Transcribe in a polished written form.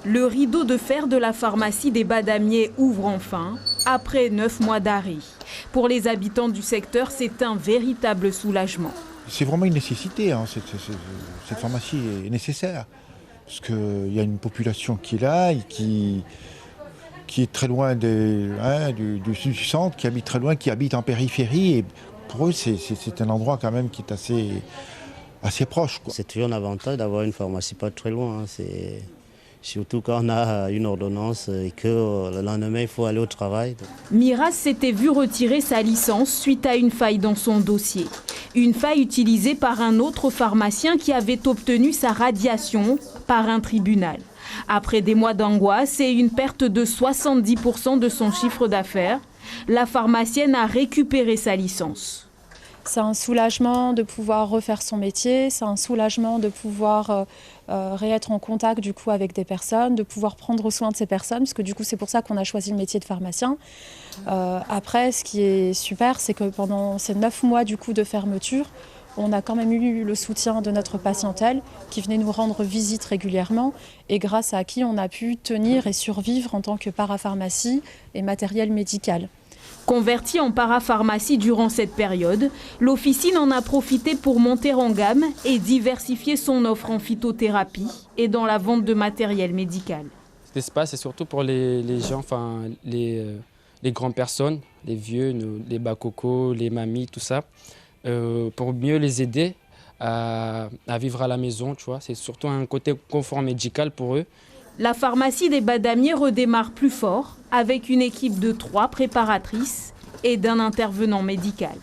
Le rideau de fer de la pharmacie des Badamiers ouvre enfin, après 9 mois d'arrêt. Pour les habitants du secteur, c'est un véritable soulagement. C'est vraiment une nécessité, hein. Cette pharmacie est nécessaire. Parce qu'il y a une population qui est là, et qui est très loin du centre, qui habite très loin, qui habite en périphérie. Et pour eux, c'est un endroit quand même qui est assez proche, quoi. C'est toujours un avantage d'avoir une pharmacie pas très loin, hein. Surtout quand on a une ordonnance et que le lendemain, il faut aller au travail. Miraz s'était vu retirer sa licence suite à une faille dans son dossier. Une faille utilisée par un autre pharmacien qui avait obtenu sa radiation par un tribunal. Après des mois d'angoisse et une perte de 70% de son chiffre d'affaires, la pharmacienne a récupéré sa licence. C'est un soulagement de pouvoir refaire son métier, c'est un soulagement de pouvoir réêtre en contact du coup avec des personnes, de pouvoir prendre soin de ces personnes, parce que du coup c'est pour ça qu'on a choisi le métier de pharmacien. Après, ce qui est super, c'est que pendant ces 9 mois du coup de fermeture, on a quand même eu le soutien de notre patientèle qui venait nous rendre visite régulièrement et grâce à qui on a pu tenir et survivre en tant que parapharmacie et matériel médical. Convertie en parapharmacie durant cette période, l'officine en a profité pour monter en gamme et diversifier son offre en phytothérapie et dans la vente de matériel médical. Cet espace est surtout pour les gens, enfin les grandes personnes, les vieux, les bacocos, les mamies, tout ça, pour mieux les aider à vivre à la maison, tu vois. C'est surtout un côté confort médical pour eux. La pharmacie des Badamiers redémarre plus fort avec une équipe de 3 préparatrices et d'un intervenant médical.